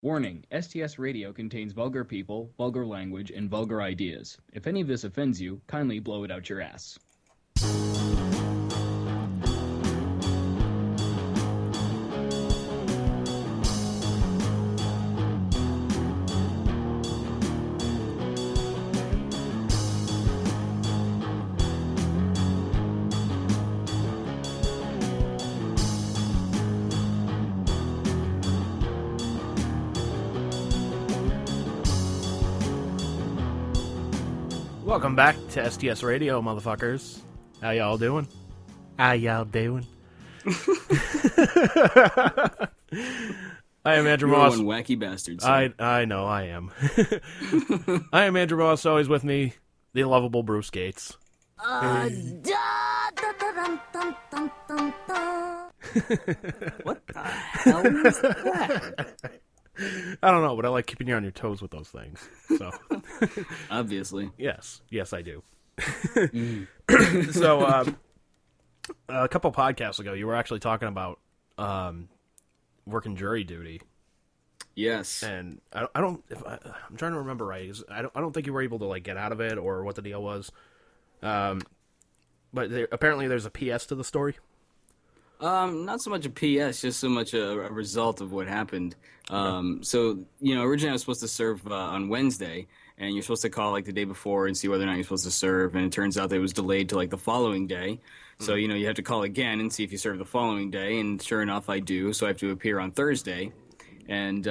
Warning, STS Radio contains vulgar people, vulgar language, and vulgar ideas. If any of this offends you, kindly blow it out your ass. Welcome back to STS Radio, motherfuckers. How y'all doing? How y'all doing? I am Andrew Moss. You're one wacky bastard. I know, I am. I am Andrew Moss, always with me, the lovable Bruce Gates. What the hell is that? I don't know, but I like keeping you on your toes with those things. So, obviously, yes, I do. So, a couple podcasts ago, you were actually talking about working jury duty. Yes, and I'm trying to remember right. I don't think you were able to like get out of it or what the deal was. But apparently, there's a PS to the story. Not so much a PS, just so much a result of what happened. So, originally I was supposed to serve on Wednesday, and you're supposed to call like the day before and see whether or not you're supposed to serve, and it turns out that it was delayed to like the following day. So, you have to call again and see if you serve the following day, and sure enough, I do, so I have to appear on Thursday. And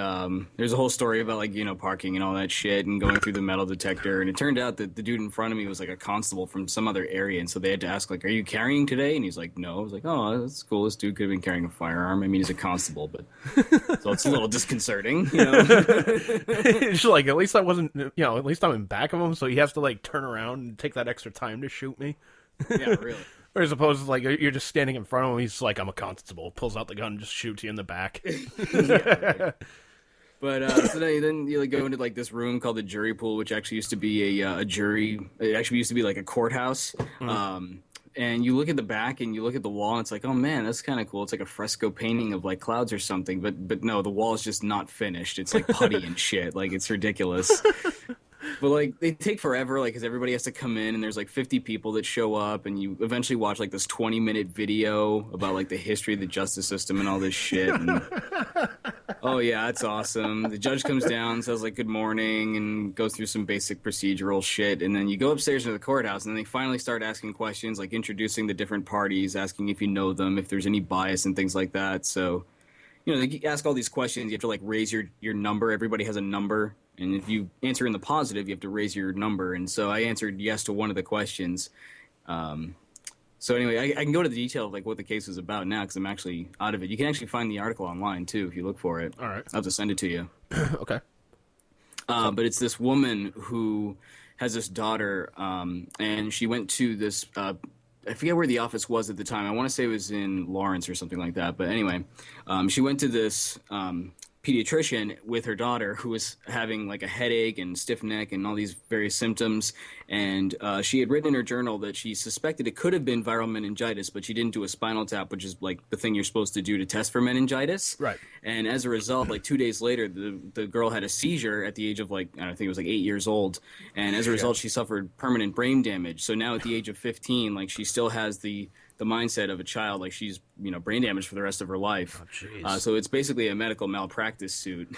there's a whole story about, like, parking and all that shit and going through the metal detector. And it turned out that the dude in front of me was, like, a constable from some other area. And so they had to ask, like, are you carrying today? And he's like, no. I was like, oh, that's cool. This dude could have been carrying a firearm. I mean, he's a constable, but so it's a little disconcerting, It's like, at least I wasn't, at least I'm in back of him. So he has to, like, turn around and take that extra time to shoot me. Yeah, really. Or as opposed to, like, you're just standing in front of him, he's like, I'm a constable, pulls out the gun and just shoots you in the back. Yeah, right. But so then you like go into like this room called the jury pool, which actually used to be a jury. It actually used to be like a courthouse. And you look at the back and you look at the wall and it's like, oh man, that's kind of cool. It's like a fresco painting of like clouds or something. But no, the wall is just not finished. It's like putty and shit. Like it's ridiculous. But, like, they take forever, like, because everybody has to come in, and there's, like, 50 people that show up, and you eventually watch, like, this 20-minute video about, like, the history of the justice system and all this shit. And, oh, yeah, that's awesome. The judge comes down, says, like, good morning, and goes through some basic procedural shit. And then you go upstairs to the courthouse, and then they finally start asking questions, like, introducing the different parties, asking if you know them, if there's any bias and things like that. So, they ask all these questions. You have to, like, raise your number. Everybody has a number. And if you answer in the positive, you have to raise your number. And so I answered yes to one of the questions. So anyway, I can go to the detail of like what the case was about now because I'm actually out of it. You can actually find the article online too if you look for it. All right. I'll have to send it to you. Okay. But it's this woman who has this daughter, and she went to this. I forget where the office was at the time. I want to say it was in Lawrence or something like that. But anyway, she went to this pediatrician with her daughter who was having like a headache and stiff neck and all these various symptoms, and she had written in her journal that she suspected it could have been viral meningitis, but she didn't do a spinal tap, which is like the thing you're supposed to do to test for meningitis. Right. And as a result, like 2 days later, the girl had a seizure at the age of like, I think it was like 8 years old, and as a result she suffered permanent brain damage. So now at the age of 15, like she still has the mindset of a child, like she's brain damaged for the rest of her life. Oh, so it's basically a medical malpractice suit.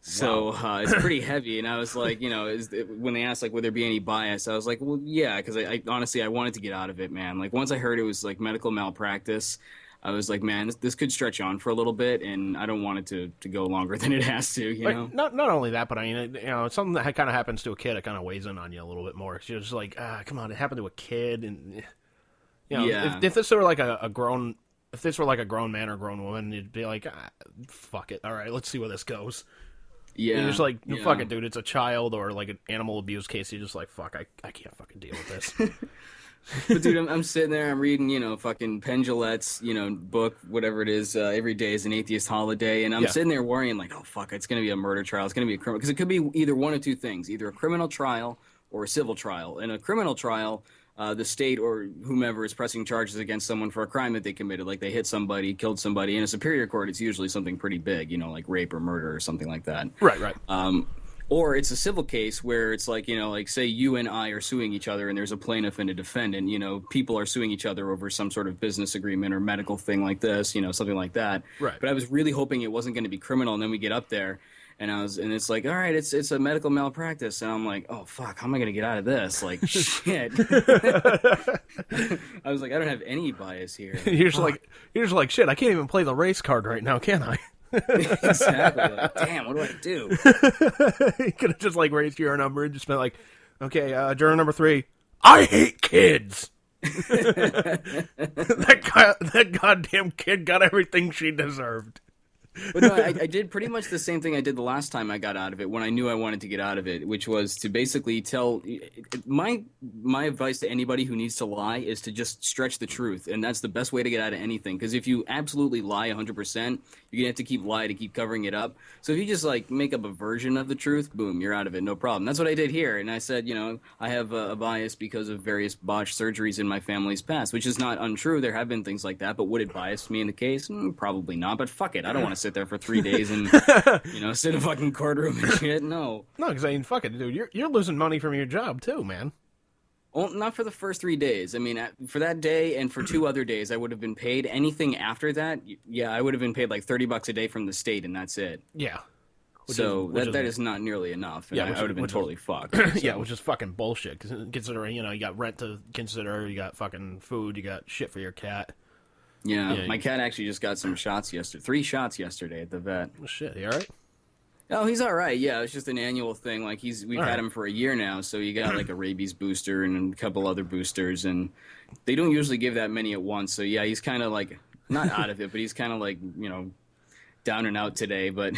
So it's pretty heavy. And I was like, when they asked like would there be any bias, I was like, well, yeah, because I honestly I wanted to get out of it, man. Like once I heard it was like medical malpractice, I was like, man, this could stretch on for a little bit, and I don't want it to go longer than it has to, you know? Not only that, but I mean, it's something that kind of happens to a kid, it kind of weighs in on you a little bit more. You're just like, come on, it happened to a kid, and yeah. If this were like a grown man or grown woman, you'd be like, fuck it, all right, let's see where this goes. Yeah, and you're just like, fuck it, dude, it's a child or like an animal abuse case. You're just like, fuck, I can't fucking deal with this. But dude, I'm sitting there, I'm reading, fucking Penn Jillette's, book, whatever it is, Every Day is an Atheist Holiday, and I'm sitting there worrying like, oh fuck, it's gonna be a murder trial, it's gonna be a criminal, because it could be either one of two things, either a criminal trial or a civil trial. In a criminal trial, the state or whomever is pressing charges against someone for a crime that they committed, like they hit somebody, killed somebody. In a superior court, it's usually something pretty big, like rape or murder or something like that. Right. Or it's a civil case where it's like, like say you and I are suing each other and there's a plaintiff and a defendant, people are suing each other over some sort of business agreement or medical thing like this, something like that. Right. But I was really hoping it wasn't going to be criminal. And then we get up there and it's like, all right, it's a medical malpractice. And I'm like, oh, fuck, how am I going to get out of this? Like, shit. I was like, I don't have any bias here. You're just like, shit, I can't even play the race card right now, can I? Exactly. Like, damn, what do I do? You could have just raised your number and just been like, okay, juror number 3, I hate kids. that goddamn kid got everything she deserved. But no, I did pretty much the same thing I did the last time I got out of it, when I knew I wanted to get out of it, which was to basically tell my advice to anybody who needs to lie is to just stretch the truth, and that's the best way to get out of anything. Because if you absolutely lie 100%, you're gonna have to keep lying to keep covering it up. So if you just make up a version of the truth, boom, you're out of it, no problem. That's what I did here, and I said, I have a bias because of various botched surgeries in my family's past, which is not untrue. There have been things like that, but would it bias me in the case? Probably not. But fuck it, I don't want to sit there for 3 days and sit in a fucking courtroom and shit. No, because fuck it, dude, you're losing money from your job too, man. Well, not for the first 3 days. I mean, for that day and for 2 other days, I would have been paid. Anything after that, yeah, I would have been paid like $30 a day from the state, and that's it. Yeah. That is not nearly enough. And I would have been totally fucked. So. Yeah, which is fucking bullshit. Considering you got rent to consider, you got fucking food, you got shit for your cat. Yeah, my cat actually just got some shots yesterday. 3 shots yesterday at the vet. Well, shit, you all right? Oh, he's all right. Yeah, it's just an annual thing. Like we've had him for a year now, so you got like a rabies booster and a couple other boosters, and they don't usually give that many at once. So yeah, he's kind of like not out of it, but he's kind of like down and out today. But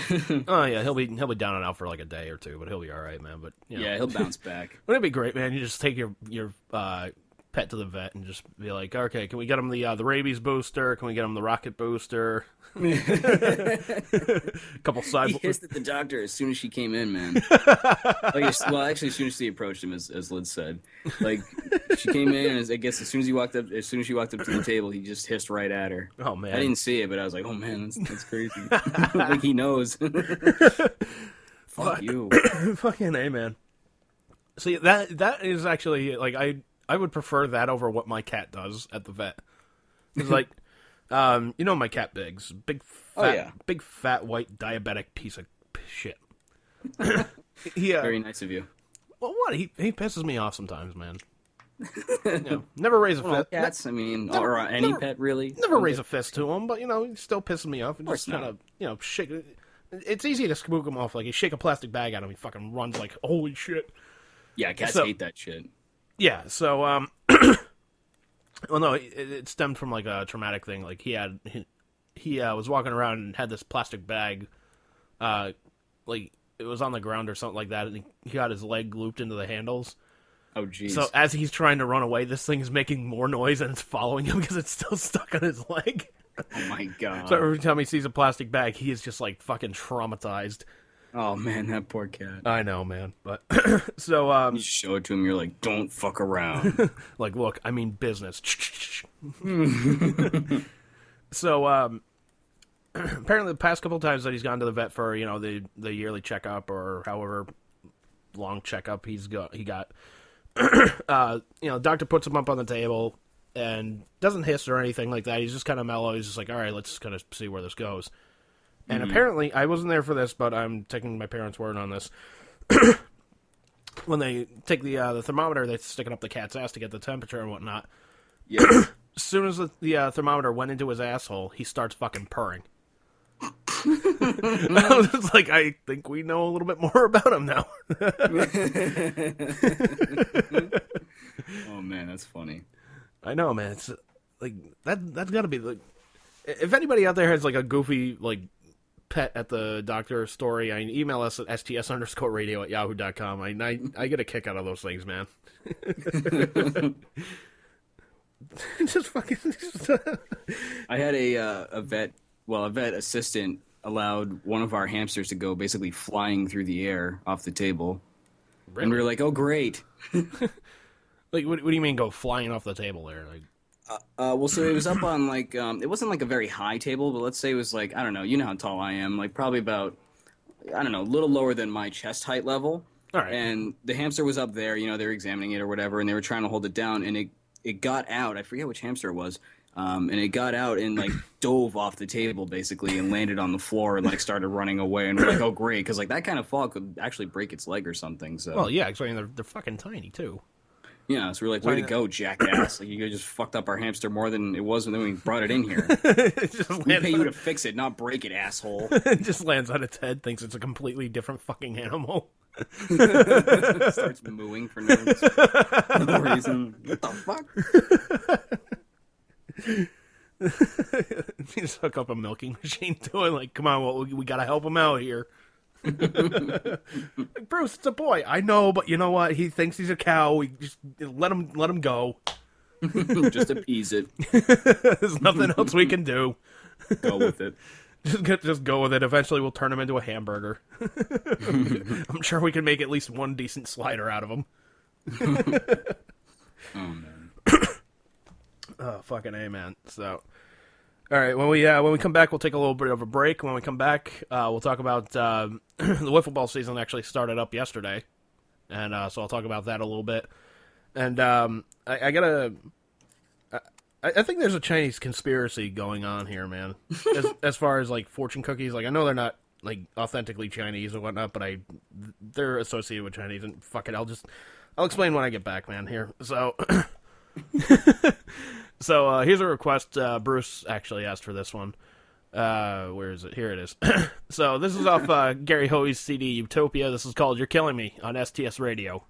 oh yeah, he'll be down and out for like a day or two, but he'll be all right, man. But yeah, he'll bounce back. Wouldn't it be great, man? You just take your pet to the vet and just be like, okay, can we get him the rabies booster? Can we get him the rocket booster? Couple side. He hissed at the doctor as soon as she came in, man. Well, actually, as soon as she approached him, as Liz said, like she came in, and I guess as soon as she walked up to the table, he just hissed right at her. Oh man, I didn't see it, but I was like, oh man, that's crazy. Like he knows. Fuck you. Fucking A, man. See, that is actually like I would prefer that over what my cat does at the vet. It's like, my cat Biggs, big fat white diabetic piece of shit. Yeah, very nice of you. Well, what he pisses me off sometimes, man. Never raise a fist. Cats, or any pet really. Never raise a fist to him, but he's still pissing me off. And just kind of shake. It's easy to spook him off. Like you shake a plastic bag at him, he fucking runs like holy shit. Yeah, cats hate that shit. Yeah, so well, no, it stemmed from like a traumatic thing. Like he was walking around and had this plastic bag, like it was on the ground or something like that, and he got his leg looped into the handles. Oh, jeez. So as he's trying to run away, this thing is making more noise and it's following him because it's still stuck on his leg. Oh my god! So every time he sees a plastic bag, he is just like fucking traumatized. Oh man, that poor cat. I know, man. But so you show it to him, you're like, don't fuck around. Like, look, I mean business. So apparently the past couple times that he's gone to the vet for, the yearly checkup or however long checkup he got, doctor puts him up on the table and doesn't hiss or anything like that. He's just kind of mellow. He's just like, all right, let's kind of see where this goes. And apparently, I wasn't there for this, but I'm taking my parents' word on this. When they take the thermometer, they stick it up the cat's ass to get the temperature and whatnot. Yeah. As soon as the thermometer went into his asshole, he starts fucking purring. I was just like, I think we know a little bit more about him now. Oh man, that's funny. I know, man. It's like that's got to be like, if anybody out there has like a goofy like pet at the doctor story, email us at sts_radio@yahoo.com. I get a kick out of those things, man. Just fucking. I had a vet assistant allowed one of our hamsters to go basically flying through the air off the table, and we were like, "Oh, great!" Like, what do you mean go flying off the table there? Like, well, so it was up on like it wasn't like a very high table, but let's say it was like, I don't know, you know how tall I am, like probably about, I don't know, a little lower than my chest height level. all right. And the hamster was up there, you know, they were examining it or whatever, and they were trying to hold it down, and it got out. I forget which hamster it was. And it got out and like dove off the table basically and landed on the floor and like started running away. And we're like, oh great, because like that kind of fall could actually break its leg or something. So Well, yeah, because I mean, they're fucking tiny too. yeah, so we're like, way to go, jackass! Like you just fucked up our hamster more than it was when we brought it in here. It just We lands pay on you to fix it, not break it, asshole. it just lands on its head, thinks it's a completely different fucking animal. Starts mooing for no reason. What the fuck? You just hook up a milking machine to it, like, come on, well, we gotta help him out here. Like, Bruce, it's a boy. I know, but you know what? He thinks he's a cow. We just let him go. Just appease it. There's nothing else we can do. Go with it. Just go with it. Eventually, we'll turn him into a hamburger. I'm sure we can make at least one decent slider out of him. Oh man. Oh, fucking A, man. So, all right, when we come back, we'll take a little bit of a break. When we come back, we'll talk about the wiffle season actually started up yesterday, and so I'll talk about that a little bit. And I think there's a Chinese conspiracy going on here, man. As far as like fortune cookies, like I know they're not like authentically Chinese or whatnot, but they're associated with Chinese. And fuck it, I'll explain when I get back, man. Here, so. So here's a request. Bruce actually asked for this one. Where is it? Here it is. So this is off Gary Hoey's CD Utopia. This is called "You're Killing Me" on STS Radio.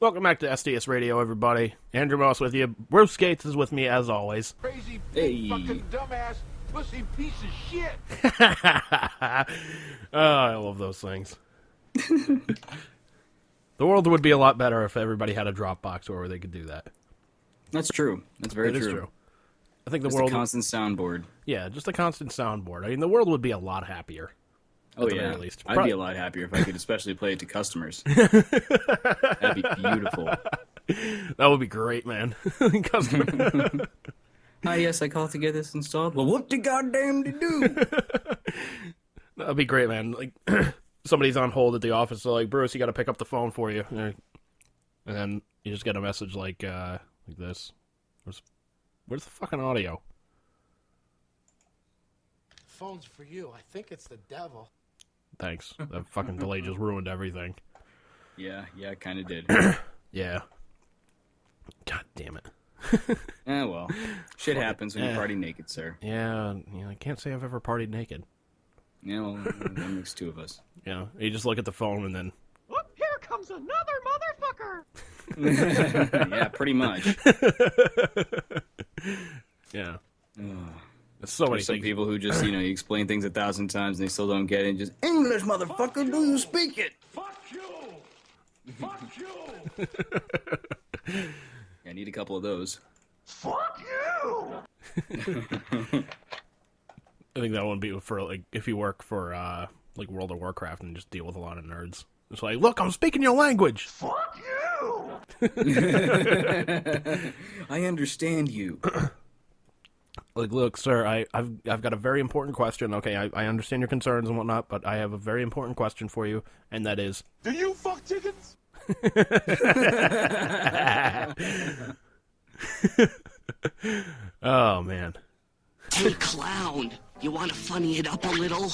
Welcome back to STS Radio, everybody. Andrew Moss with you. Bruce Gates is with me, as always. Crazy, Hey. fucking dumbass, pussy piece of shit. Oh, I love those things. The world would be a lot better if everybody had a Dropbox where they could do that. That's true. That's very It is true. true. I think the Just world... a constant soundboard. Yeah, just a constant soundboard. I mean, the world would be a lot happier. Oh the yeah, very least. I'd be a lot happier if I could especially play it to customers. That'd be beautiful. That would be great, man. Customer... Hi, yes, I called to get this installed. Well, what the goddamn to do? That'd be great, man. Like, somebody's on hold at the office, so like, Bruce, you got to pick up the phone for you, and then you just get a message like this. Where's the fucking audio? Phone's for you. I think it's the devil. Thanks. That fucking delay just ruined everything. Yeah, it kind of did. Yeah. God damn it. Well, shit happens when you party naked, sir. Yeah, I can't say I've ever partied naked. Yeah, well, that makes two of us. You just look at the phone and then... Whoop, here comes another motherfucker! Yeah, pretty much. Yeah. Ugh. There's so many There's some things. people who just, you explain things 1,000 times and they still don't get it. Just, English, motherfucker, do you speak it? Fuck you! Fuck you! Yeah, I need a couple of those. Fuck you! I think that would be for, like, if you work for, like, World of Warcraft and just deal with a lot of nerds. It's like, look, I'm speaking your language! Fuck you! I understand you. Like, look, sir, I've got a very important question. Okay, I understand your concerns and whatnot, but I have a very important question for you, and that is... Do you fuck chickens? Oh man. Hey, clown, you want to funny it up a little?